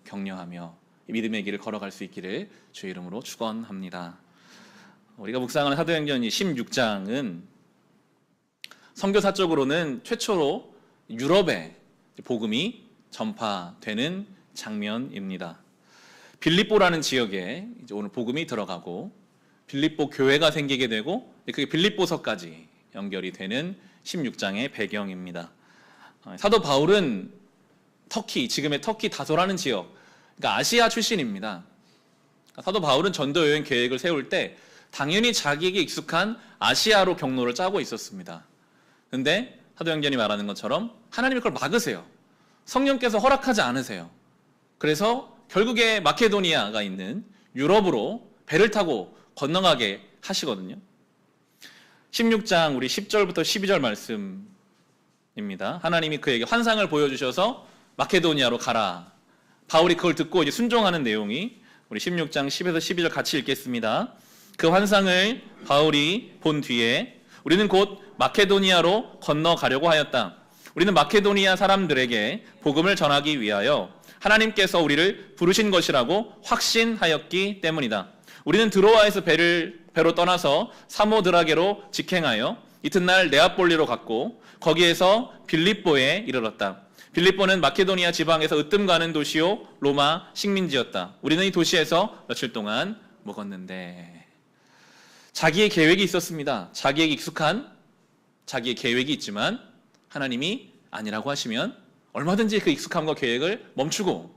격려하며 믿음의 길을 걸어갈 수 있기를 주의 이름으로 축원합니다. 우리가 묵상하는 사도행전 16장은 선교사적으로는 최초로 유럽에 복음이 전파되는 장면입니다. 빌립보라는 지역에 이제 오늘 복음이 들어가고 빌립보 교회가 생기게 되고 그게 빌립보서까지 연결이 되는 16장의 배경입니다. 사도 바울은 터키, 지금의 터키 다소라는 지역, 그러니까 아시아 출신입니다. 사도 바울은 전도 여행 계획을 세울 때 당연히 자기에게 익숙한 아시아로 경로를 짜고 있었습니다. 그런데 사도행전이 말하는 것처럼 하나님이 그걸 막으세요. 성령께서 허락하지 않으세요. 그래서 결국에 마케도니아가 있는 유럽으로 배를 타고 건너가게 하시거든요. 16장 우리 10절부터 12절 말씀입니다. 하나님이 그에게 환상을 보여주셔서 마케도니아로 가라. 바울이 그걸 듣고 이제 순종하는 내용이 우리 16장 10에서 12절 같이 읽겠습니다. 그 환상을 바울이 본 뒤에 우리는 곧 마케도니아로 건너가려고 하였다. 우리는 마케도니아 사람들에게 복음을 전하기 위하여 하나님께서 우리를 부르신 것이라고 확신하였기 때문이다. 우리는 드로아에서 배로 떠나서 사모드라게로 직행하여 이튿날 네아폴리로 갔고 거기에서 빌립보에 이르렀다. 빌립보는 마케도니아 지방에서 으뜸 가는 도시요 로마 식민지였다. 우리는 이 도시에서 며칠 동안 묵었는데 자기의 계획이 있었습니다. 자기에게 익숙한 자기의 계획이 있지만 하나님이 아니라고 하시면 얼마든지 그 익숙함과 계획을 멈추고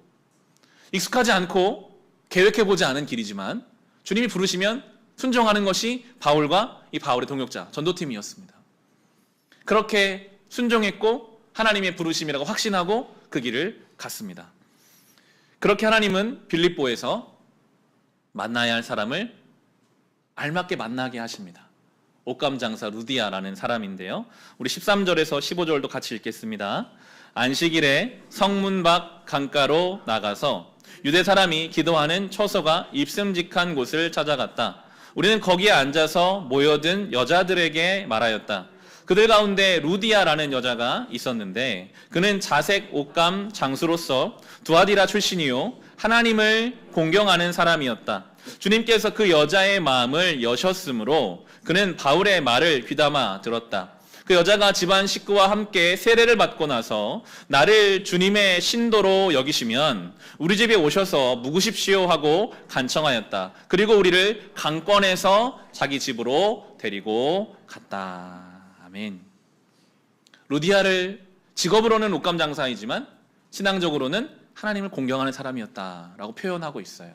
익숙하지 않고 계획해보지 않은 길이지만 주님이 부르시면 순종하는 것이 바울과 이 바울의 동역자 전도팀이었습니다. 그렇게 순종했고 하나님의 부르심이라고 확신하고 그 길을 갔습니다. 그렇게 하나님은 빌립보에서 만나야 할 사람을 알맞게 만나게 하십니다. 옷감장사 루디아라는 사람인데요. 우리 13절에서 15절도 같이 읽겠습니다. 안식일에 성문 밖 강가로 나가서 유대 사람이 기도하는 처소가 입슴직한 곳을 찾아갔다. 우리는 거기에 앉아서 모여든 여자들에게 말하였다. 그들 가운데 루디아라는 여자가 있었는데 그는 자색 옷감 장수로서 두아디라 출신이요 하나님을 공경하는 사람이었다. 주님께서 그 여자의 마음을 여셨으므로 그는 바울의 말을 귀담아 들었다. 그 여자가 집안 식구와 함께 세례를 받고 나서 나를 주님의 신도로 여기시면 우리 집에 오셔서 묵으십시오 하고 간청하였다. 그리고 우리를 강권해서 자기 집으로 데리고 갔다. 아멘. 루디아를 직업으로는 옷감 장사이지만 신앙적으로는 하나님을 공경하는 사람이었다라고 표현하고 있어요.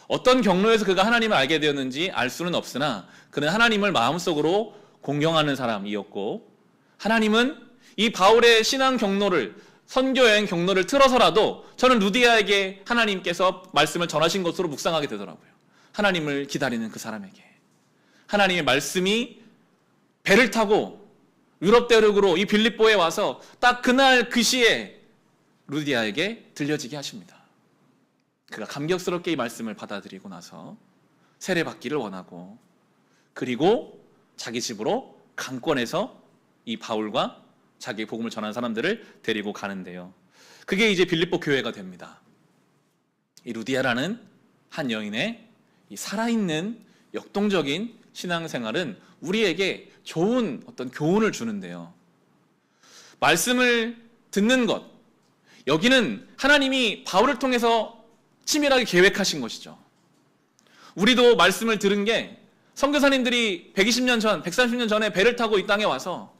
어떤 경로에서 그가 하나님을 알게 되었는지 알 수는 없으나 그는 하나님을 마음속으로 공경하는 사람이었고 하나님은 이 바울의 신앙 경로를 선교 여행 경로를 틀어서라도 저는 루디아에게 하나님께서 말씀을 전하신 것으로 묵상하게 되더라고요. 하나님을 기다리는 그 사람에게 하나님의 말씀이 배를 타고 유럽 대륙으로 이 빌립보에 와서 딱 그날 그 시에 루디아에게 들려지게 하십니다. 그가 감격스럽게 이 말씀을 받아들이고 나서 세례받기를 원하고 그리고 자기 집으로 강권해서 이 바울과 자기의 복음을 전하는 사람들을 데리고 가는데요. 그게 이제 빌립보 교회가 됩니다. 이 루디아라는 한 여인의 이 살아있는 역동적인 신앙생활은 우리에게 좋은 어떤 교훈을 주는데요. 말씀을 듣는 것, 여기는 하나님이 바울을 통해서 치밀하게 계획하신 것이죠. 우리도 말씀을 들은 게 선교사님들이 120년 전, 130년 전에 배를 타고 이 땅에 와서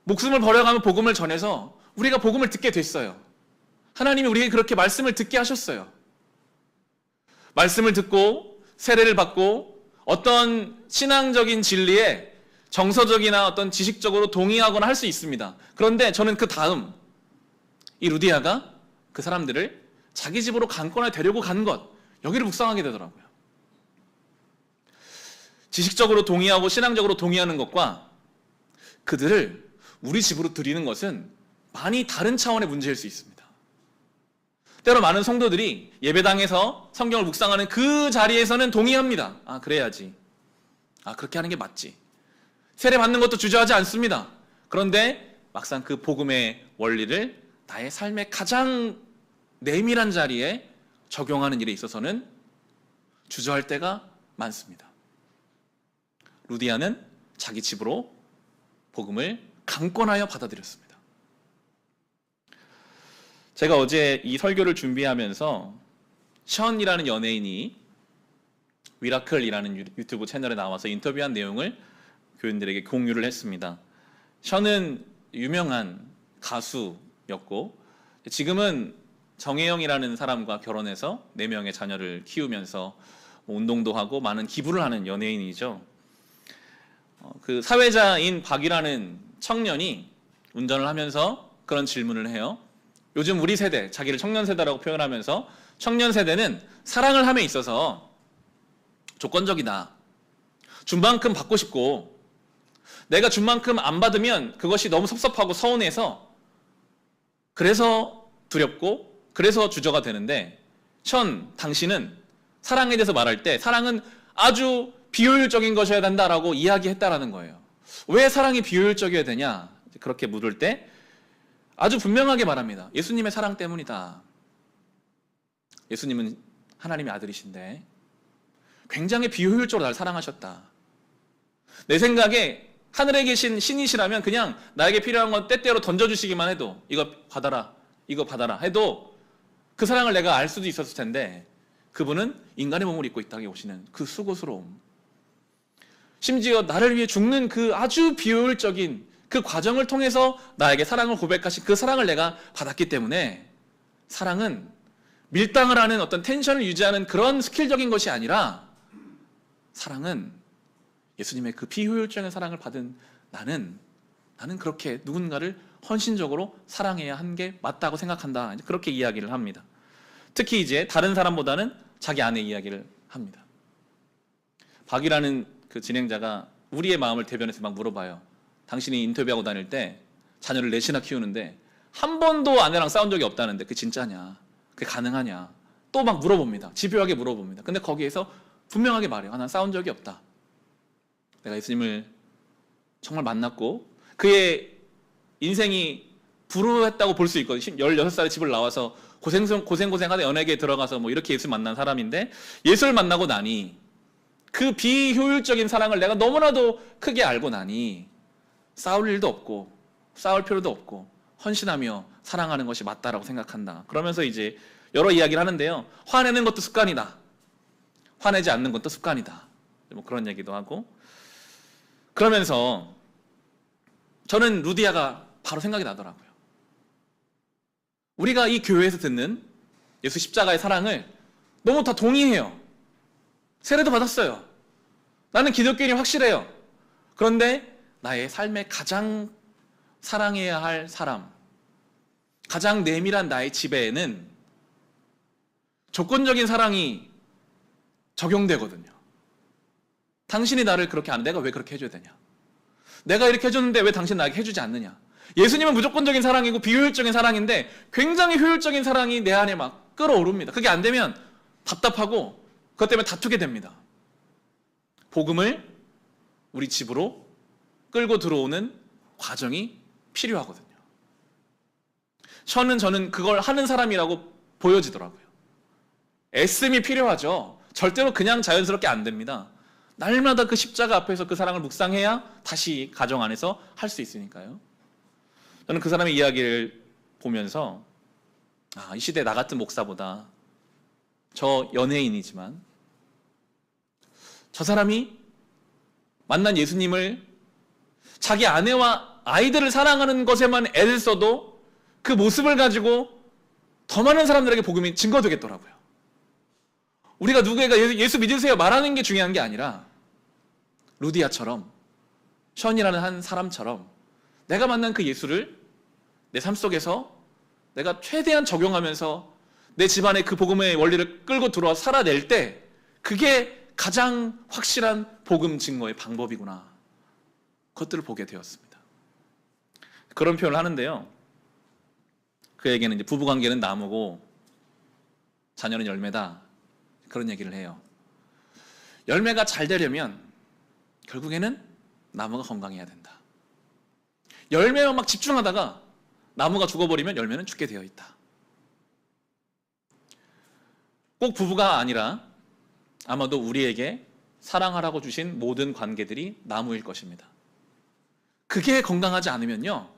목숨을 버려가며 복음을 전해서 우리가 복음을 듣게 됐어요. 하나님이 우리에게 그렇게 말씀을 듣게 하셨어요. 말씀을 듣고 세례를 받고 어떤 신앙적인 진리에 정서적이나 어떤 지식적으로 동의하거나 할 수 있습니다. 그런데 저는 그 다음 이 루디아가 그 사람들을 자기 집으로 강권에 데리고 간 것, 여기를 묵상하게 되더라고요. 지식적으로 동의하고 신앙적으로 동의하는 것과 그들을 우리 집으로 들이는 것은 많이 다른 차원의 문제일 수 있습니다. 때로 많은 성도들이 예배당에서 성경을 묵상하는 그 자리에서는 동의합니다. 아, 그래야지. 아, 그렇게 하는 게 맞지. 세례 받는 것도 주저하지 않습니다. 그런데 막상 그 복음의 원리를 나의 삶의 가장 내밀한 자리에 적용하는 일에 있어서는 주저할 때가 많습니다. 루디아는 자기 집으로 복음을 강권하여 받아들였습니다. 제가 어제 이 설교를 준비하면서 션이라는 연예인이 미라클이라는 유튜브 채널에 나와서 인터뷰한 내용을 교인들에게 공유를 했습니다. 션은 유명한 가수였고 지금은 정혜영이라는 사람과 결혼해서 4명의 자녀를 키우면서 운동도 하고 많은 기부를 하는 연예인이죠. 그 사회자인 박이라는 청년이 운전을 하면서 그런 질문을 해요. 요즘 우리 세대, 자기를 청년 세대라고 표현하면서 청년 세대는 사랑을 함에 있어서 조건적이다. 준 만큼 받고 싶고 내가 준 만큼 안 받으면 그것이 너무 섭섭하고 서운해서 그래서 두렵고 그래서 주저가 되는데 당신은 사랑에 대해서 말할 때 사랑은 아주 비효율적인 것이어야 된다라고 이야기했다라는 거예요. 왜 사랑이 비효율적이어야 되냐? 그렇게 물을 때 아주 분명하게 말합니다. 예수님의 사랑 때문이다. 예수님은 하나님의 아들이신데 굉장히 비효율적으로 날 사랑하셨다. 내 생각에 하늘에 계신 신이시라면 그냥 나에게 필요한 건 때때로 던져주시기만 해도 이거 받아라, 이거 받아라 해도 그 사랑을 내가 알 수도 있었을 텐데 그분은 인간의 몸을 입고 이 땅에 오시는 그 수고스러움, 심지어 나를 위해 죽는 그 아주 비효율적인 그 과정을 통해서 나에게 사랑을 고백하신 그 사랑을 내가 받았기 때문에 사랑은 밀당을 하는 어떤 텐션을 유지하는 그런 스킬적인 것이 아니라 사랑은 예수님의 그 비효율적인 사랑을 받은 나는 그렇게 누군가를 헌신적으로 사랑해야 하는 게 맞다고 생각한다. 그렇게 이야기를 합니다. 특히 이제 다른 사람보다는 자기 아내 이야기를 합니다. 박이라는 그 진행자가 우리의 마음을 대변해서 막 물어봐요. 당신이 인터뷰하고 다닐 때 자녀를 4이나 키우는데 한 번도 아내랑 싸운 적이 없다는데 그게 진짜냐? 그게 가능하냐? 또 막 물어봅니다. 집요하게 물어봅니다. 근데 거기에서 분명하게 말해요. 난 싸운 적이 없다. 내가 예수님을 정말 만났고 그의 인생이 불우했다고 볼 수 있거든요. 16살에 집을 나와서 고생하다 연예계에 들어가서 뭐 이렇게 예수를 만난 사람인데 예수를 만나고 나니 그 비효율적인 사랑을 내가 너무나도 크게 알고 나니 싸울 일도 없고 싸울 필요도 없고 헌신하며 사랑하는 것이 맞다라고 생각한다. 그러면서 이제 여러 이야기를 하는데요. 화내는 것도 습관이다. 화내지 않는 것도 습관이다. 뭐 그런 얘기도 하고 그러면서 저는 루디아가 바로 생각이 나더라고요. 우리가 이 교회에서 듣는 예수 십자가의 사랑을 너무 다 동의해요. 세례도 받았어요. 나는 기독교인이 확실해요. 그런데 나의 삶에 가장 사랑해야 할 사람, 가장 내밀한 나의 지배에는 조건적인 사랑이 적용되거든요. 당신이 나를 그렇게 안 해. 내가 왜 그렇게 해줘야 되냐? 내가 이렇게 해줬는데 왜 당신 나에게 해주지 않느냐? 예수님은 무조건적인 사랑이고 비효율적인 사랑인데 굉장히 효율적인 사랑이 내 안에 막 끌어오릅니다. 그게 안 되면 답답하고 그것 때문에 다투게 됩니다. 복음을 우리 집으로 끌고 들어오는 과정이 필요하거든요. 저는 그걸 하는 사람이라고 보여지더라고요. 애씀이 필요하죠. 절대로 그냥 자연스럽게 안 됩니다. 날마다 그 십자가 앞에서 그 사랑을 묵상해야 다시 가정 안에서 할 수 있으니까요. 저는 그 사람의 이야기를 보면서 이 시대에 나 같은 목사보다 저 연예인이지만 저 사람이 만난 예수님을 자기 아내와 아이들을 사랑하는 것에만 애를 써도 그 모습을 가지고 더 많은 사람들에게 복음이 증거되겠더라고요. 우리가 누구에게 예수 믿으세요 말하는 게 중요한 게 아니라 루디아처럼 션이라는 한 사람처럼 내가 만난 그 예수를 내 삶 속에서 내가 최대한 적용하면서 내 집안에 그 복음의 원리를 끌고 들어와 살아낼 때 그게 가장 확실한 복음 증거의 방법이구나. 그것들을 보게 되었습니다. 그런 표현을 하는데요. 그에게는 이제 부부관계는 나무고 자녀는 열매다. 그런 얘기를 해요. 열매가 잘 되려면 결국에는 나무가 건강해야 된다. 열매만 막 집중하다가 나무가 죽어버리면 열매는 죽게 되어 있다. 꼭 부부가 아니라 아마도 우리에게 사랑하라고 주신 모든 관계들이 나무일 것입니다. 그게 건강하지 않으면요,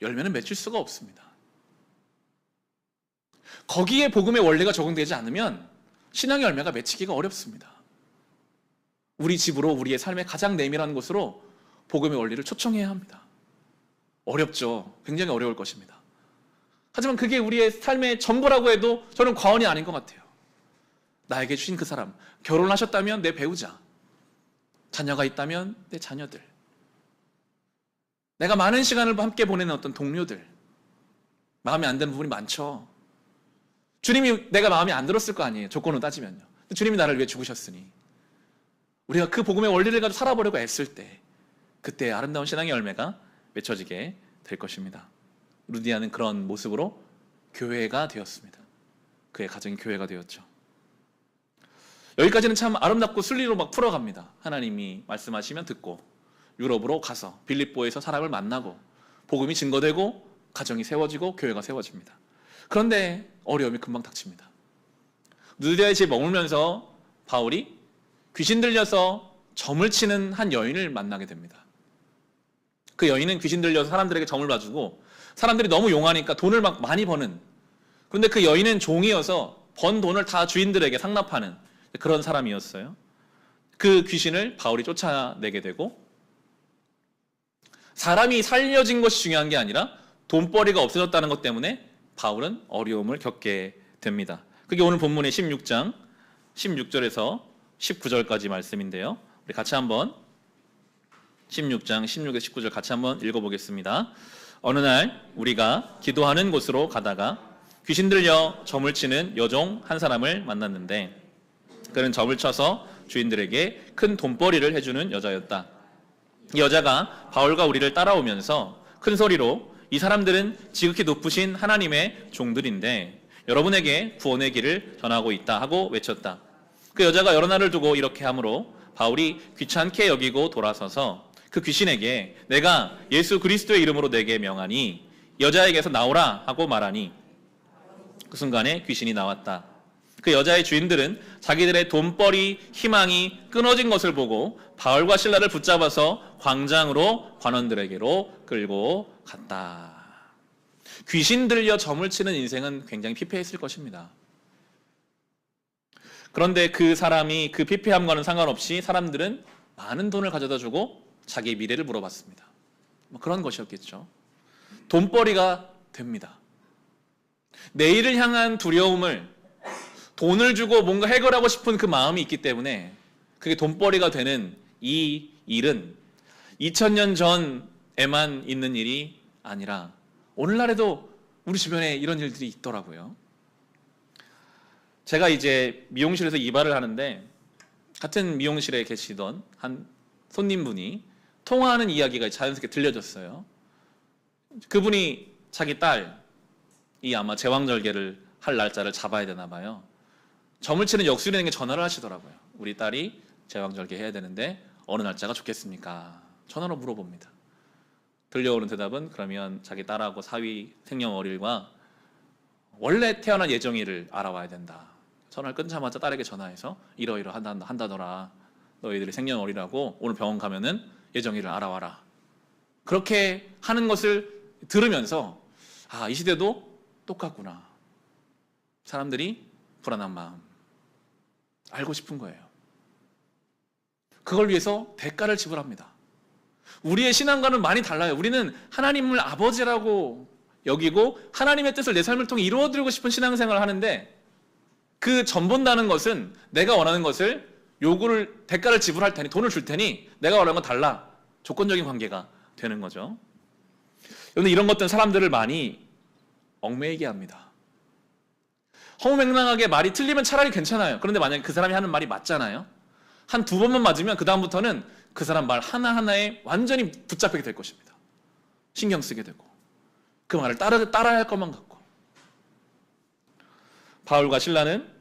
열매는 맺힐 수가 없습니다. 거기에 복음의 원리가 적용되지 않으면 신앙의 열매가 맺히기가 어렵습니다. 우리 집으로, 우리의 삶의 가장 내밀한 곳으로 복음의 원리를 초청해야 합니다. 어렵죠. 굉장히 어려울 것입니다. 하지만 그게 우리의 삶의 전부라고 해도 저는 과언이 아닌 것 같아요. 나에게 주신 그 사람, 결혼하셨다면 내 배우자, 자녀가 있다면 내 자녀들, 내가 많은 시간을 함께 보내는 어떤 동료들, 마음에 안 드는 부분이 많죠. 주님이 내가 마음에 안 들었을 거 아니에요. 조건으로 따지면요. 주님이 나를 위해 죽으셨으니 우리가 그 복음의 원리를 가지고 살아보려고 애쓸 때, 그때 아름다운 신앙의 열매가 맺혀지게 될 것입니다. 루디아는 그런 모습으로 교회가 되었습니다. 그의 가정이 교회가 되었죠. 여기까지는 참 아름답고 순리로 막 풀어갑니다. 하나님이 말씀하시면 듣고 유럽으로 가서 빌립보에서 사람을 만나고 복음이 증거되고 가정이 세워지고 교회가 세워집니다. 그런데 어려움이 금방 닥칩니다. 루디아의 집에 머물면서 바울이 귀신 들려서 점을 치는 한 여인을 만나게 됩니다. 그 여인은 귀신 들려서 사람들에게 점을 봐주고 사람들이 너무 용하니까 돈을 막 많이 버는, 그런데 그 여인은 종이어서 번 돈을 다 주인들에게 상납하는 그런 사람이었어요. 그 귀신을 바울이 쫓아내게 되고, 사람이 살려진 것이 중요한 게 아니라 돈벌이가 없어졌다는 것 때문에 바울은 어려움을 겪게 됩니다. 그게 오늘 본문의 16장 16절에서 19절까지 말씀인데요. 우리 같이 한번 16장 16에서 19절 같이 한번 읽어보겠습니다. 어느 날 우리가 기도하는 곳으로 가다가 귀신 들려 점을 치는 여종 한 사람을 만났는데, 그는 점을 쳐서 주인들에게 큰 돈벌이를 해주는 여자였다. 이 여자가 바울과 우리를 따라오면서 큰 소리로 이 사람들은 지극히 높으신 하나님의 종들인데 여러분에게 구원의 길을 전하고 있다 하고 외쳤다. 그 여자가 여러 날을 두고 이렇게 하므로 바울이 귀찮게 여기고 돌아서서 그 귀신에게 내가 예수 그리스도의 이름으로 내게 명하니 여자에게서 나오라 하고 말하니 그 순간에 귀신이 나왔다. 그 여자의 주인들은 자기들의 돈벌이 희망이 끊어진 것을 보고 바울과 실라를 붙잡아서 광장으로 관원들에게로 끌고 갔다. 귀신 들려 점을 치는 인생은 굉장히 피폐했을 것입니다. 그런데 그 사람이 그 피폐함과는 상관없이 사람들은 많은 돈을 가져다 주고 자기의 미래를 물어봤습니다. 뭐 그런 것이었겠죠. 돈벌이가 됩니다. 내일을 향한 두려움을, 돈을 주고 뭔가 해결하고 싶은 그 마음이 있기 때문에 그게 돈벌이가 되는 이 일은 2000년 전에만 있는 일이 아니라 오늘날에도 우리 주변에 이런 일들이 있더라고요. 제가 이제 미용실에서 이발을 하는데 같은 미용실에 계시던 한 손님분이 통화하는 이야기가 자연스럽게 들려졌어요. 그분이 자기 딸이 아마 제왕절개를 할 날짜를 잡아야 되나 봐요. 점을 치는 역술인에게 전화를 하시더라고요. 우리 딸이 제왕절개 해야 되는데 어느 날짜가 좋겠습니까? 전화로 물어봅니다. 들려오는 대답은 그러면 자기 딸하고 사위 생년월일과 원래 태어난 예정일을 알아와야 된다. 전화를 끊자마자 딸에게 전화해서 이러이러 한다더라. 너희들이 생년월일하고 오늘 병원 가면은 예정일을 알아와라. 그렇게 하는 것을 들으면서 이 시대도 똑같구나. 사람들이 불안한 마음 알고 싶은 거예요. 그걸 위해서 대가를 지불합니다. 우리의 신앙과는 많이 달라요. 우리는 하나님을 아버지라고 여기고 하나님의 뜻을 내 삶을 통해 이루어드리고 싶은 신앙생활을 하는데, 그 점 본다는 것은 내가 원하는 것을 대가를 지불할 테니, 돈을 줄 테니 내가 원하는 건 달라. 조건적인 관계가 되는 거죠. 그런데 이런 것들은 사람들을 많이 얽매이게 합니다. 허무맹랑하게 말이 틀리면 차라리 괜찮아요. 그런데 만약에 그 사람이 하는 말이 맞잖아요. 한 두 번만 맞으면 그 다음부터는 그 사람 말 하나하나에 완전히 붙잡히게 될 것입니다. 신경 쓰게 되고 그 말을 따라야 할 것만 같고. 바울과 실라는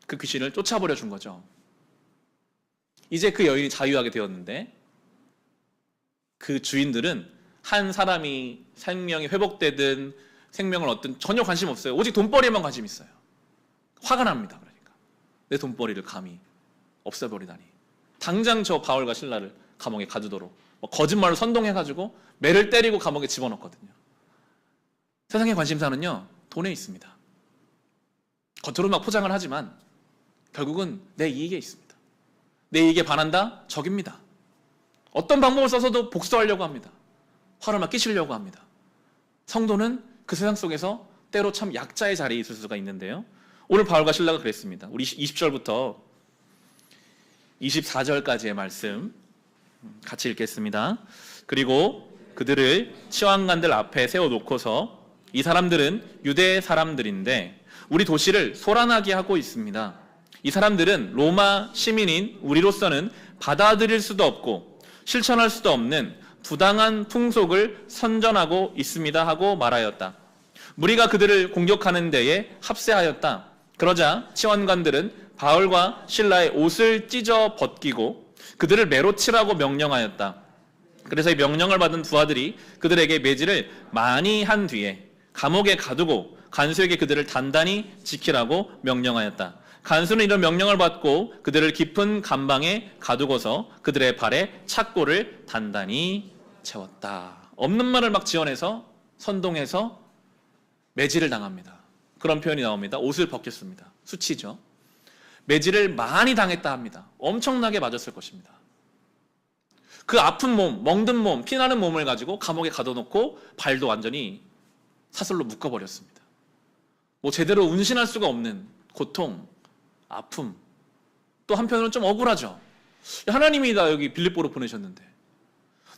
그 귀신을 쫓아버려 준 거죠. 이제 그 여인이 자유하게 되었는데 그 주인들은 한 사람이 생명이 회복되든 생명을 얻든 전혀 관심 없어요. 오직 돈벌이에만 관심 있어요. 화가 납니다. 그러니까 내 돈벌이를 감히 없애버리다니. 당장 저 바울과 신라를 감옥에 가두도록 거짓말로 선동해가지고 매를 때리고 감옥에 집어넣거든요. 세상의 관심사는요, 돈에 있습니다. 겉으로 막 포장을 하지만 결국은 내 이익에 있습니다. 내 이익에 반한다? 적입니다. 어떤 방법을 써서도 복수하려고 합니다. 화를 막 끼치려고 합니다. 성도는 그 세상 속에서 때로 참 약자의 자리에 있을 수가 있는데요. 오늘 바울과 신라가 그랬습니다. 우리 20절부터 24절까지의 말씀 같이 읽겠습니다. 그리고 그들을 치왕관들 앞에 세워놓고서 이 사람들은 유대 사람들인데 우리 도시를 소란하게 하고 있습니다. 이 사람들은 로마 시민인 우리로서는 받아들일 수도 없고 실천할 수도 없는 부당한 풍속을 선전하고 있습니다 하고 말하였다. 무리가 그들을 공격하는 데에 합세하였다. 그러자 치원관들은 바울과 신라의 옷을 찢어 벗기고 그들을 매로 치라고 명령하였다. 그래서 이 명령을 받은 부하들이 그들에게 매질을 많이 한 뒤에 감옥에 가두고 간수에게 그들을 단단히 지키라고 명령하였다. 간수는 이런 명령을 받고 그들을 깊은 감방에 가두고서 그들의 발에 착고를 단단히 채웠다. 없는 말을 막 지어내서 선동해서 매질을 당합니다. 그런 표현이 나옵니다. 옷을 벗겼습니다. 수치죠. 매질을 많이 당했다 합니다. 엄청나게 맞았을 것입니다. 그 아픈 몸, 멍든 몸, 피나는 몸을 가지고 감옥에 가둬놓고 발도 완전히 사슬로 묶어버렸습니다. 뭐 제대로 운신할 수가 없는 고통, 아픔, 또 한편으로는 좀 억울하죠. 하나님이 나 여기 빌립보로 보내셨는데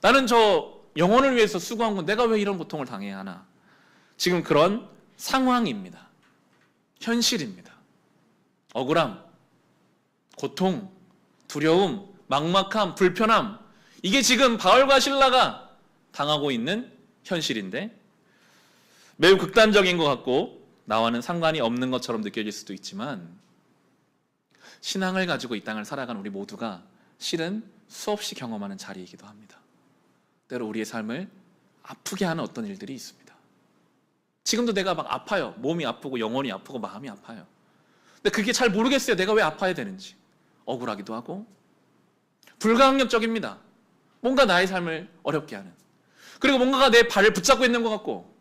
나는 저 영혼을 위해서 수고한 건 내가 왜 이런 고통을 당해야 하나. 지금 그런 상황입니다. 현실입니다. 억울함, 고통, 두려움, 막막함, 불편함, 이게 지금 바울과 신라가 당하고 있는 현실인데 매우 극단적인 것 같고 나와는 상관이 없는 것처럼 느껴질 수도 있지만 신앙을 가지고 이 땅을 살아가는 우리 모두가 실은 수없이 경험하는 자리이기도 합니다. 때로 우리의 삶을 아프게 하는 어떤 일들이 있습니다. 지금도 내가 막 아파요. 몸이 아프고 영혼이 아프고 마음이 아파요. 근데 그게 잘 모르겠어요. 내가 왜 아파야 되는지. 억울하기도 하고 불가항력적입니다. 뭔가 나의 삶을 어렵게 하는, 그리고 뭔가가 내 발을 붙잡고 있는 것 같고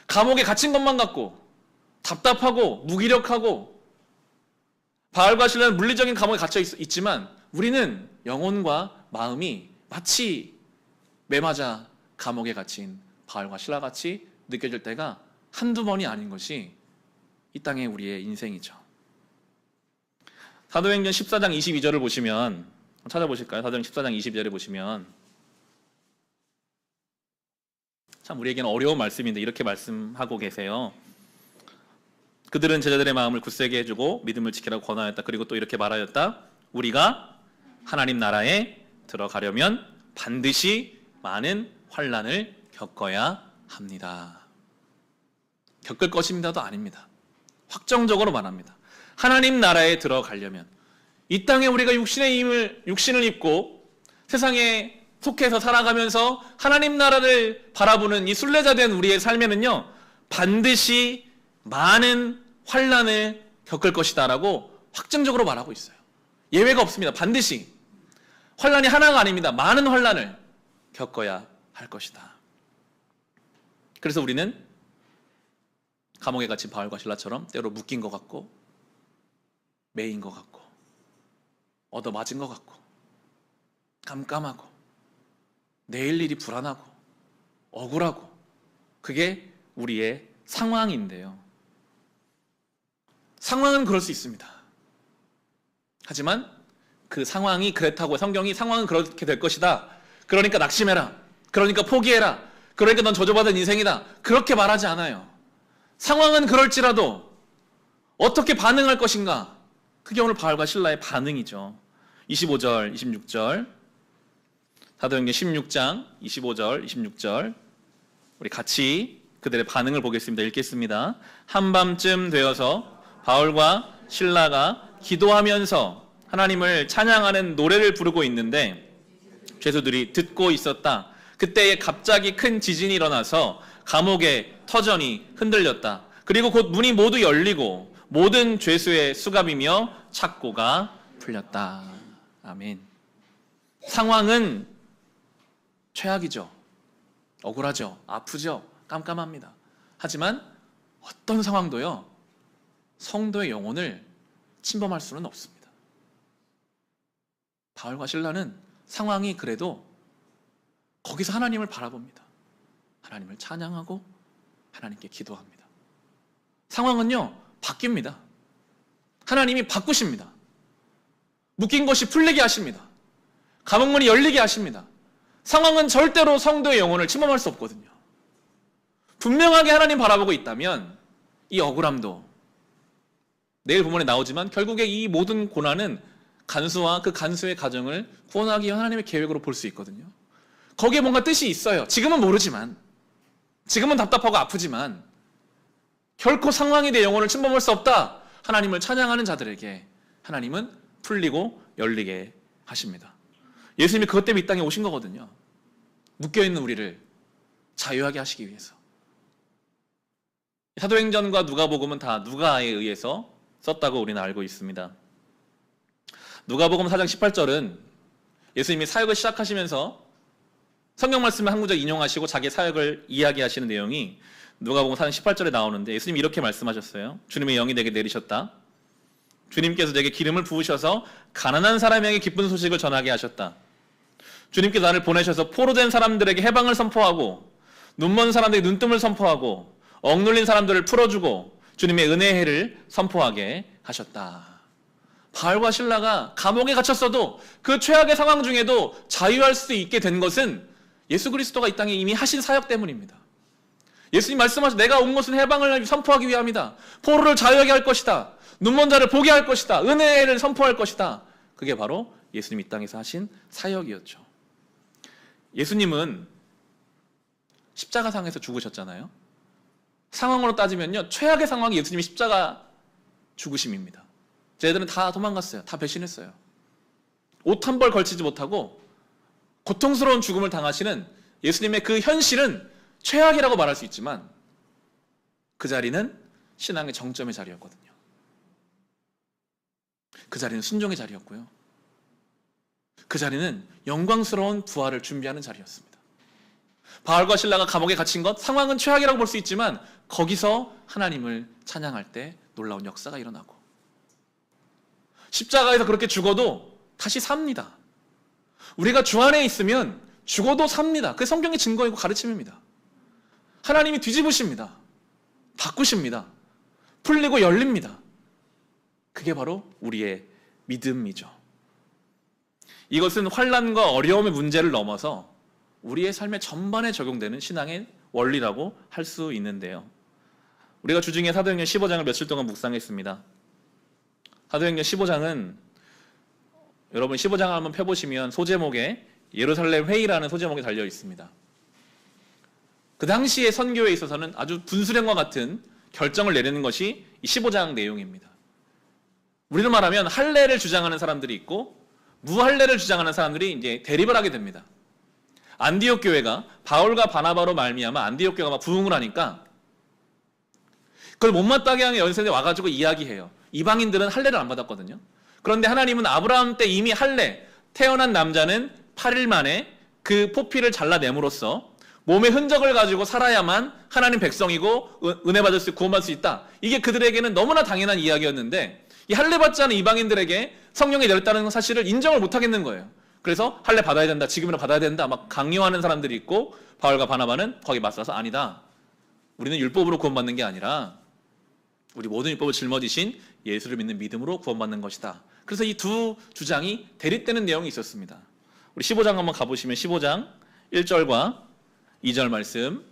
감옥에 갇힌 것만 같고 답답하고 무기력하고 바울과 신라는 물리적인 감옥에 갇혀 있지만 우리는 영혼과 마음이 마치 매맞아 감옥에 갇힌 바울과 신라같이 느껴질 때가 한두 번이 아닌 것이 이 땅의 우리의 인생이죠. 사도행전 14장 22절을 보시면, 찾아보실까요? 사도행전 14장 22절에 보시면 참 우리에게는 어려운 말씀인데 이렇게 말씀하고 계세요. 그들은 제자들의 마음을 굳세게 해주고 믿음을 지키라고 권하였다. 그리고 또 이렇게 말하였다. 우리가 하나님 나라에 들어가려면 반드시 많은 환난을 겪어야 합니다. 겪을 것입니다도 아닙니다. 확정적으로 말합니다. 하나님 나라에 들어가려면 이 땅에 우리가 육신을 입고 세상에 속해서 살아가면서 하나님 나라를 바라보는 이 순례자된 우리의 삶에는요 반드시 많은 환난을 겪을 것이다라고 확정적으로 말하고 있어요. 예외가 없습니다. 반드시 환난이 하나가 아닙니다. 많은 환난을 겪어야 할 것이다. 그래서 우리는 감옥에 갇힌 바울과 신라처럼 때로 묶인 것 같고 매인 것 같고 얻어맞은 것 같고 깜깜하고 내일 일이 불안하고 억울하고 그게 우리의 상황인데요. 상황은 그럴 수 있습니다. 하지만 그 상황이 그렇다고 성경이 상황은 그렇게 될 것이다. 그러니까 낙심해라. 그러니까 포기해라. 그러니까 넌 저주받은 인생이다. 그렇게 말하지 않아요. 상황은 그럴지라도 어떻게 반응할 것인가? 그게 오늘 바울과 신라의 반응이죠. 25절, 26절 사도행전 16장 25절, 26절 우리 같이 그들의 반응을 보겠습니다. 읽겠습니다. 한밤쯤 되어서 바울과 신라가 기도하면서 하나님을 찬양하는 노래를 부르고 있는데 죄수들이 듣고 있었다. 그때에 갑자기 큰 지진이 일어나서 감옥의 터전이 흔들렸다. 그리고 곧 문이 모두 열리고 모든 죄수의 수갑이며 착고가 풀렸다. 아멘. 상황은 최악이죠. 억울하죠. 아프죠. 깜깜합니다. 하지만 어떤 상황도요, 성도의 영혼을 침범할 수는 없습니다. 바울과 실라는 상황이 그래도 거기서 하나님을 바라봅니다. 하나님을 찬양하고 하나님께 기도합니다. 상황은요, 바뀝니다. 하나님이 바꾸십니다. 묶인 것이 풀리게 하십니다. 감옥문이 열리게 하십니다. 상황은 절대로 성도의 영혼을 침범할 수 없거든요. 분명하게 하나님 바라보고 있다면 이 억울함도, 내일 본문에 나오지만 결국에 이 모든 고난은 간수와 그 간수의 가정을 구원하기 위한 하나님의 계획으로 볼 수 있거든요. 거기에 뭔가 뜻이 있어요. 지금은 모르지만, 지금은 답답하고 아프지만 결코 상황이 내 영혼을 침범할 수 없다. 하나님을 찬양하는 자들에게 하나님은 풀리고 열리게 하십니다. 예수님이 그것 때문에 이 땅에 오신 거거든요. 묶여있는 우리를 자유하게 하시기 위해서. 사도행전과 누가복음은 다 누가에 의해서 썼다고 우리는 알고 있습니다. 누가복음 4장 18절은 예수님이 사역을 시작하시면서 성경 말씀을 한 구절 인용하시고 자기 사역을 이야기하시는 내용이 누가복음 4장 18절에 나오는데, 예수님이 이렇게 말씀하셨어요. 주님의 영이 내게 내리셨다. 주님께서 내게 기름을 부으셔서 가난한 사람에게 기쁜 소식을 전하게 하셨다. 주님께서 나를 보내셔서 포로된 사람들에게 해방을 선포하고, 눈먼 사람들에게 눈뜸을 선포하고, 억눌린 사람들을 풀어주고, 주님의 은혜의 해를 선포하게 하셨다. 바울과 실라가 감옥에 갇혔어도 그 최악의 상황 중에도 자유할 수 있게 된 것은 예수 그리스도가 이 땅에 이미 하신 사역 때문입니다. 예수님 말씀하신 내가 온 것은 해방을 선포하기 위함이다. 포로를 자유하게 할 것이다. 눈먼 자를 보게 할 것이다. 은혜를 선포할 것이다. 그게 바로 예수님 이 땅에서 하신 사역이었죠. 예수님은 십자가상에서 죽으셨잖아요. 상황으로 따지면요, 최악의 상황이 예수님이 십자가 죽으심입니다. 쟤들은 다 도망갔어요. 다 배신했어요. 옷 한 벌 걸치지 못하고 고통스러운 죽음을 당하시는 예수님의 그 현실은 최악이라고 말할 수 있지만, 그 자리는 신앙의 정점의 자리였거든요. 그 자리는 순종의 자리였고요. 그 자리는 영광스러운 부활을 준비하는 자리였습니다. 바울과 실라가 감옥에 갇힌 것, 상황은 최악이라고 볼 수 있지만 거기서 하나님을 찬양할 때 놀라운 역사가 일어나고, 십자가에서 그렇게 죽어도 다시 삽니다. 우리가 주 안에 있으면 죽어도 삽니다. 그게 성경의 증거이고 가르침입니다. 하나님이 뒤집으십니다. 바꾸십니다. 풀리고 열립니다. 그게 바로 우리의 믿음이죠. 이것은 환난과 어려움의 문제를 넘어서 우리의 삶의 전반에 적용되는 신앙의 원리라고 할 수 있는데요. 우리가 주중에 사도행전 15장을 며칠 동안 묵상했습니다. 사도행전 15장은 여러분 15장을 한번 펴보시면 소제목에 예루살렘 회의라는 소제목이 달려 있습니다. 그 당시의 선교에 있어서는 아주 분수령과 같은 결정을 내리는 것이 이 15장 내용입니다. 우리로 말하면 할례를 주장하는 사람들이 있고 무할례를 주장하는 사람들이 이제 대립을 하게 됩니다. 안디옥 교회가 바울과 바나바로 말미암아 안디옥 교회가 막 부흥을 하니까 그걸 못마땅해 하는 연세대 와가지고 이야기해요. 이방인들은 할례를 안 받았거든요. 그런데 하나님은 아브라함 때 이미 할례, 태어난 남자는 8일 만에 그 포피를 잘라냄으로써 몸의 흔적을 가지고 살아야만 하나님 백성이고 은혜 받을 수, 구원받을 수 있다. 이게 그들에게는 너무나 당연한 이야기였는데 이 할례 받지 않은 이방인들에게 성령이 내렸다는 사실을 인정을 못 하겠는 거예요. 그래서 할례 받아야 된다, 지금이라 받아야 된다 막 강요하는 사람들이 있고, 바울과 바나바는 거기 맞서서 아니다. 우리는 율법으로 구원받는 게 아니라 우리 모든 율법을 짊어지신 예수를 믿는 믿음으로 구원받는 것이다. 그래서 이 두 주장이 대립되는 내용이 있었습니다. 우리 15장 한번 가보시면 15장 1절과 2절 말씀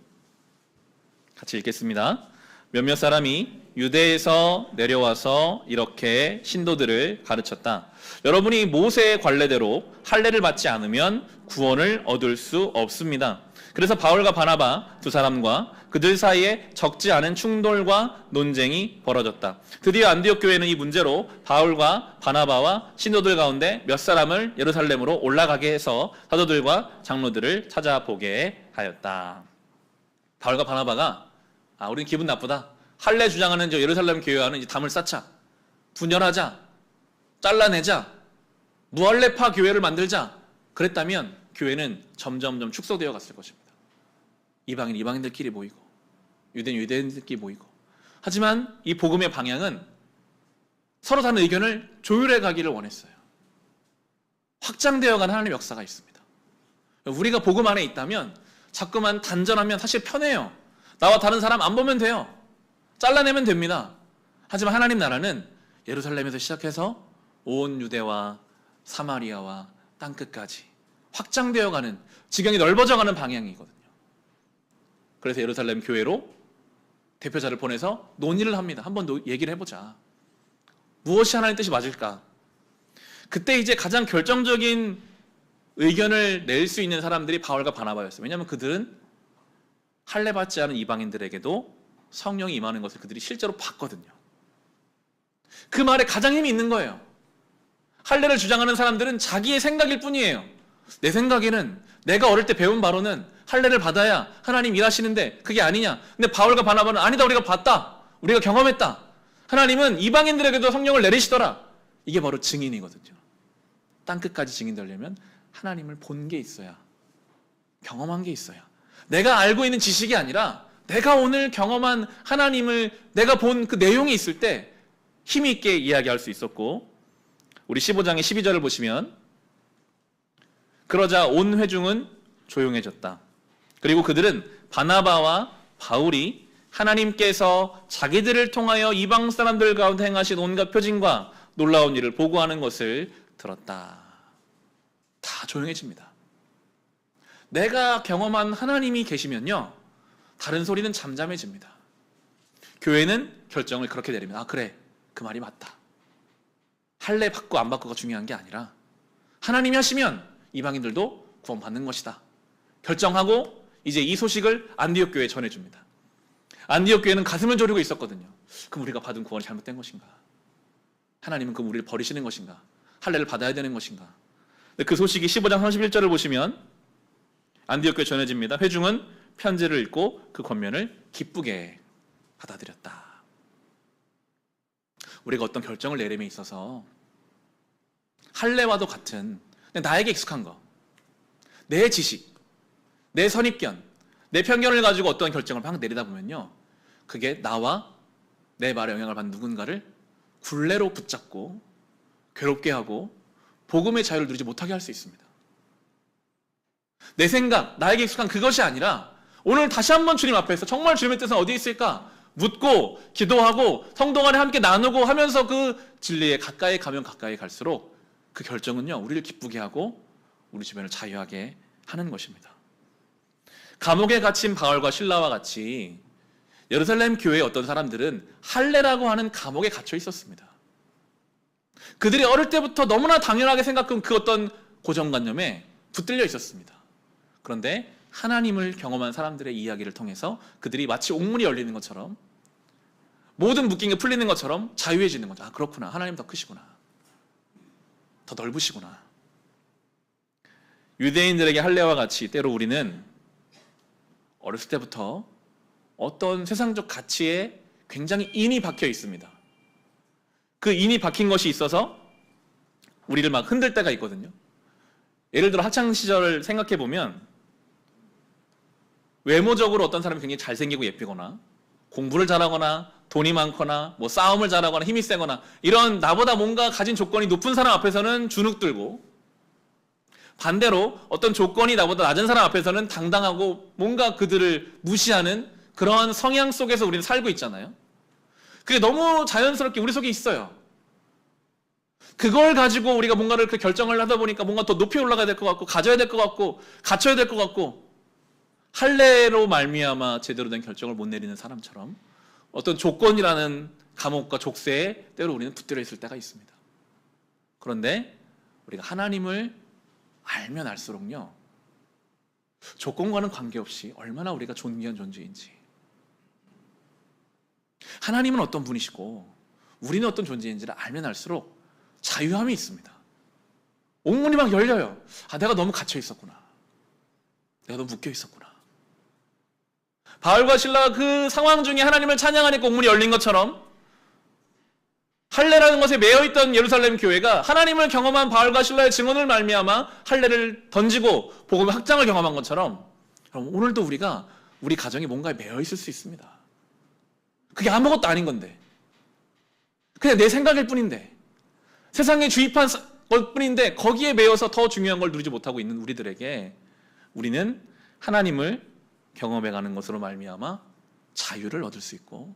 같이 읽겠습니다. 몇몇 사람이 유대에서 내려와서 이렇게 신도들을 가르쳤다. 여러분이 모세의 관례대로 할례를 받지 않으면 구원을 얻을 수 없습니다. 그래서 바울과 바나바 두 사람과 그들 사이에 적지 않은 충돌과 논쟁이 벌어졌다. 드디어 안디옥 교회는 이 문제로 바울과 바나바와 신도들 가운데 몇 사람을 예루살렘으로 올라가게 해서 사도들과 장로들을 찾아보게 하였다. 바울과 바나바가 우리는 기분 나쁘다. 할례 주장하는 저 예루살렘 교회와는 이제 담을 쌓자, 분열하자, 잘라내자, 무할례파 교회를 만들자 그랬다면 교회는 점점점 축소되어 갔을 것입니다. 이방인들끼리 모이고 유대인들끼리 모이고. 하지만 이 복음의 방향은 서로 다른 의견을 조율해 가기를 원했어요. 확장되어 가는 하나님의 역사가 있습니다. 우리가 복음 안에 있다면 자꾸만 단절하면 사실 편해요. 나와 다른 사람 안 보면 돼요. 잘라내면 됩니다. 하지만 하나님 나라는 예루살렘에서 시작해서 온 유대와 사마리아와 땅끝까지 확장되어 가는, 지경이 넓어져 가는 방향이거든요. 그래서 예루살렘 교회로 대표자를 보내서 논의를 합니다. 한번 얘기를 해보자. 무엇이 하나님의 뜻이 맞을까? 그때 이제 가장 결정적인 의견을 낼 수 있는 사람들이 바울과 바나바였어요. 왜냐하면 그들은 할례 받지 않은 이방인들에게도 성령이 임하는 것을 그들이 실제로 봤거든요. 그 말에 가장 힘이 있는 거예요. 할례를 주장하는 사람들은 자기의 생각일 뿐이에요. 내 생각에는, 내가 어릴 때 배운 바로는 할례를 받아야 하나님 일하시는데 그게 아니냐. 근데 바울과 바나바는 아니다, 우리가 봤다, 우리가 경험했다, 하나님은 이방인들에게도 성령을 내리시더라. 이게 바로 증인이거든요. 땅끝까지 증인되려면 하나님을 본 게 있어야, 경험한 게 있어야, 내가 알고 있는 지식이 아니라 내가 오늘 경험한 하나님을 내가 본 그 내용이 있을 때 힘이 있게 이야기할 수 있었고, 우리 15장의 12절을 보시면 그러자 온 회중은 조용해졌다. 그리고 그들은 바나바와 바울이 하나님께서 자기들을 통하여 이방 사람들 가운데 행하신 온갖 표징과 놀라운 일을 보고하는 것을 들었다. 다 조용해집니다. 내가 경험한 하나님이 계시면요, 다른 소리는 잠잠해집니다. 교회는 결정을 그렇게 내립니다. 아, 그래, 그 말이 맞다. 할례 받고 안 받고가 중요한 게 아니라 하나님이 하시면 이방인들도 구원받는 것이다. 결정하고 이제 이 소식을 안디옥 교회에 전해줍니다. 안디옥 교회는 가슴을 졸이고 있었거든요. 그럼 우리가 받은 구원이 잘못된 것인가? 하나님은 그럼 우리를 버리시는 것인가? 할례를 받아야 되는 것인가? 그 소식이 15장 31절을 보시면 안디옥 교회에 전해집니다. 회중은 편지를 읽고 그 권면을 기쁘게 받아들였다. 우리가 어떤 결정을 내림에 있어서 할례와도 같은 나에게 익숙한 거, 내 지식, 내 선입견, 내 편견을 가지고 어떤 결정을 막 내리다 보면요, 그게 나와 내 말에 영향을 받는 누군가를 굴레로 붙잡고 괴롭게 하고 복음의 자유를 누리지 못하게 할 수 있습니다. 내 생각, 나에게 익숙한 그것이 아니라 오늘 다시 한번 주님 앞에서 정말 주님의 뜻은 어디에 있을까 묻고 기도하고 성도 간에 함께 나누고 하면서 그 진리에 가까이 가면 가까이 갈수록 그 결정은요, 우리를 기쁘게 하고 우리 주변을 자유하게 하는 것입니다. 감옥에 갇힌 바울과 실라와 같이 예루살렘 교회의 어떤 사람들은 할례라고 하는 감옥에 갇혀 있었습니다. 그들이 어릴 때부터 너무나 당연하게 생각한 그 어떤 고정관념에 붙들려 있었습니다. 그런데 하나님을 경험한 사람들의 이야기를 통해서 그들이 마치 옥문이 열리는 것처럼, 모든 묶인 게 풀리는 것처럼 자유해지는 거죠. 아, 그렇구나, 하나님 더 크시구나, 더 넓으시구나. 유대인들에게 할례와 같이 때로 우리는 어렸을 때부터 어떤 세상적 가치에 굉장히 인이 박혀 있습니다. 그 인이 박힌 것이 있어서 우리를 막 흔들 때가 있거든요. 예를 들어 학창시절을 생각해 보면 외모적으로 어떤 사람이 굉장히 잘생기고 예쁘거나 공부를 잘하거나 돈이 많거나 뭐 싸움을 잘하거나 힘이 세거나 이런 나보다 뭔가 가진 조건이 높은 사람 앞에서는 주눅들고, 반대로 어떤 조건이 나보다 낮은 사람 앞에서는 당당하고 뭔가 그들을 무시하는 그러한 성향 속에서 우리는 살고 있잖아요. 그게 너무 자연스럽게 우리 속에 있어요. 그걸 가지고 우리가 뭔가를 그 결정을 하다 보니까 뭔가 더 높이 올라가야 될 것 같고, 가져야 될 것 같고, 갖춰야 될 것 같고, 할례로 말미암아 제대로 된 결정을 못 내리는 사람처럼 어떤 조건이라는 감옥과 족쇄에 때로 우리는 붙들려 있을 때가 있습니다. 그런데 우리가 하나님을 알면 알수록요, 조건과는 관계없이 얼마나 우리가 존귀한 존재인지, 하나님은 어떤 분이시고 우리는 어떤 존재인지를 알면 알수록 자유함이 있습니다. 옥문이 막 열려요. 아, 내가 너무 갇혀 있었구나, 내가 너무 묶여 있었구나. 바울과 실라가 그 상황 중에 하나님을 찬양하니까 옥문이 열린 것처럼 할례라는 것에 매여있던 예루살렘 교회가 하나님을 경험한 바울과 실라의 증언을 말미암아 할례를 던지고 복음의 확장을 경험한 것처럼 오늘도 우리가 우리 가정이 뭔가에 매여있을 수 있습니다. 그게 아무것도 아닌 건데, 그냥 내 생각일 뿐인데, 세상에 주입한 것 뿐인데 거기에 매여서 더 중요한 걸 누리지 못하고 있는 우리들에게 우리는 하나님을 경험해가는 것으로 말미암아 자유를 얻을 수 있고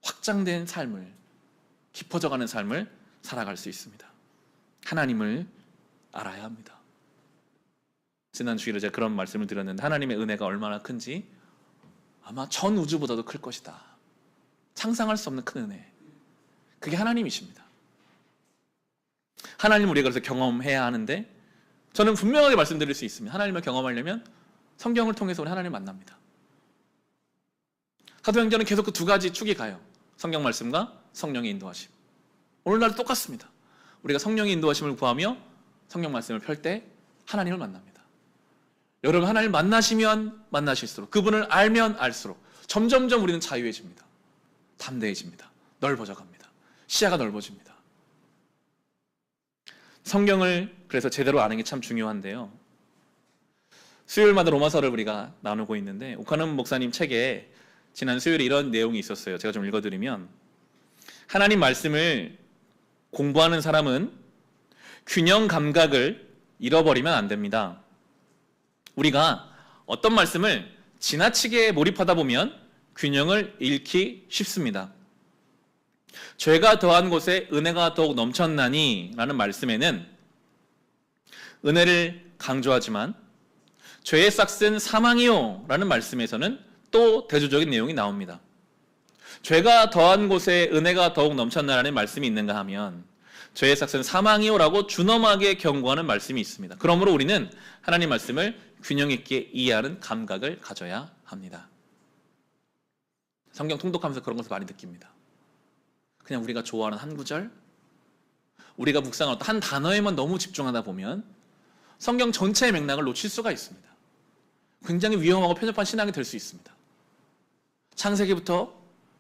확장된 삶을, 깊어져가는 삶을 살아갈 수 있습니다. 하나님을 알아야 합니다. 지난 주일에 제가 그런 말씀을 드렸는데 하나님의 은혜가 얼마나 큰지 아마 전 우주보다도 클 것이다. 상상할 수 없는 큰 은혜. 그게 하나님이십니다. 하나님을 우리가 그래서 경험해야 하는데 저는 분명하게 말씀드릴 수 있습니다. 하나님을 경험하려면 성경을 통해서 우리 하나님을 만납니다. 사도행전은 계속 그 두 가지 축이 가요. 성경 말씀과 성령의 인도하심. 오늘날도 똑같습니다. 우리가 성령의 인도하심을 구하며 성경 말씀을 펼 때 하나님을 만납니다. 여러분, 하나님을 만나시면 만나실수록, 그분을 알면 알수록 점점점 우리는 자유해집니다. 담대해집니다. 넓어져갑니다. 시야가 넓어집니다. 성경을 그래서 제대로 아는 게 참 중요한데요. 수요일마다 로마서를 우리가 나누고 있는데 오카는 목사님 책에 지난 수요일에 이런 내용이 있었어요. 제가 좀 읽어드리면, 하나님 말씀을 공부하는 사람은 균형 감각을 잃어버리면 안 됩니다. 우리가 어떤 말씀을 지나치게 몰입하다 보면 균형을 잃기 쉽습니다. 죄가 더한 곳에 은혜가 더욱 넘쳤나니 라는 말씀에는 은혜를 강조하지만 죄의 싹은 사망이요 라는 말씀에서는 또 대조적인 내용이 나옵니다. 죄가 더한 곳에 은혜가 더욱 넘쳤나라는 말씀이 있는가 하면 죄의 싹은 사망이요 라고 준엄하게 경고하는 말씀이 있습니다. 그러므로 우리는 하나님 말씀을 균형 있게 이해하는 감각을 가져야 합니다. 성경 통독하면서 그런 것을 많이 느낍니다. 그냥 우리가 좋아하는 한 구절, 우리가 묵상하는 한 단어에만 너무 집중하다 보면 성경 전체의 맥락을 놓칠 수가 있습니다. 굉장히 위험하고 편협한 신앙이 될 수 있습니다. 창세기부터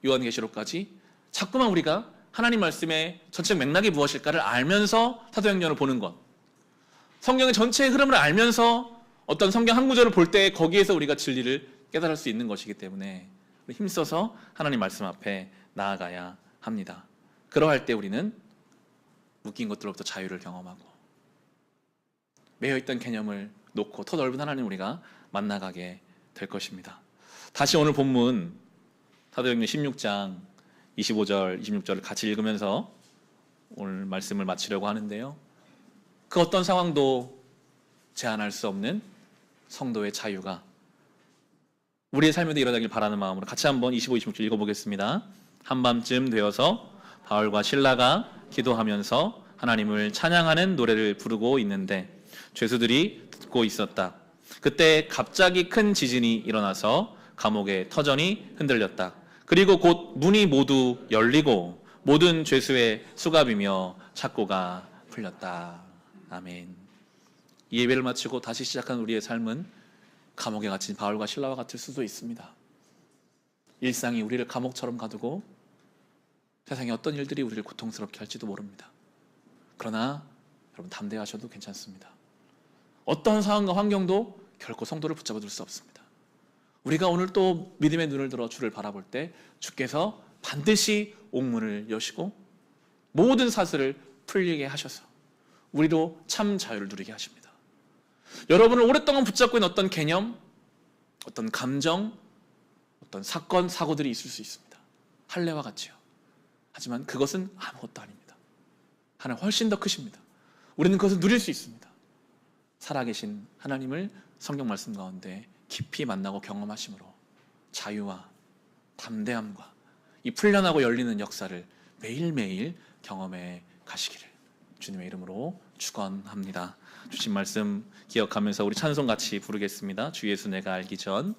요한계시록까지 자꾸만 우리가 하나님 말씀의 전체 맥락이 무엇일까를 알면서 사도행전을 보는 것, 성경의 전체의 흐름을 알면서 어떤 성경 한 구절을 볼 때 거기에서 우리가 진리를 깨달을 수 있는 것이기 때문에 힘써서 하나님 말씀 앞에 나아가야 합니다. 그러할 때 우리는 묶인 것들로부터 자유를 경험하고 매여있던 개념을 놓고 더 넓은 하나님 우리가 만나가게 될 것입니다. 다시 오늘 본문 사도행전 16장 25절, 26절을 같이 읽으면서 오늘 말씀을 마치려고 하는데요. 그 어떤 상황도 제한할 수 없는 성도의 자유가 우리의 삶에도 일어나길 바라는 마음으로 같이 한번 25, 26절 읽어보겠습니다. 한밤쯤 되어서 바울과 실라가 기도하면서 하나님을 찬양하는 노래를 부르고 있는데 죄수들이 듣고 있었다. 그때 갑자기 큰 지진이 일어나서 감옥의 터전이 흔들렸다. 그리고 곧 문이 모두 열리고 모든 죄수의 수갑이며 착고가 풀렸다. 아멘. 이 예배를 마치고 다시 시작한 우리의 삶은 감옥에 갇힌 바울과 실라와 같을 수도 있습니다. 일상이 우리를 감옥처럼 가두고 세상의 어떤 일들이 우리를 고통스럽게 할지도 모릅니다. 그러나 여러분 담대하셔도 괜찮습니다. 어떤 상황과 환경도 결코 성도를 붙잡아 둘 수 없습니다. 우리가 오늘 또 믿음의 눈을 들어 주를 바라볼 때 주께서 반드시 옥문을 여시고 모든 사슬을 풀리게 하셔서 우리로 참 자유를 누리게 하십니다. 여러분을 오랫동안 붙잡고 있는 어떤 개념, 어떤 감정, 어떤 사건, 사고들이 있을 수 있습니다. 할례와 같이요. 하지만 그것은 아무것도 아닙니다. 하나님 훨씬 더 크십니다. 우리는 그것을 누릴 수 있습니다. 살아계신 하나님을 성경 말씀 가운데 깊이 만나고 경험하심으로 자유와 담대함과 이 풀려나고 열리는 역사를 매일매일 경험해 가시기를 주님의 이름으로 축원합니다. 주신 말씀 기억하면서 우리 찬송 같이 부르겠습니다. 주 예수 내가 알기 전.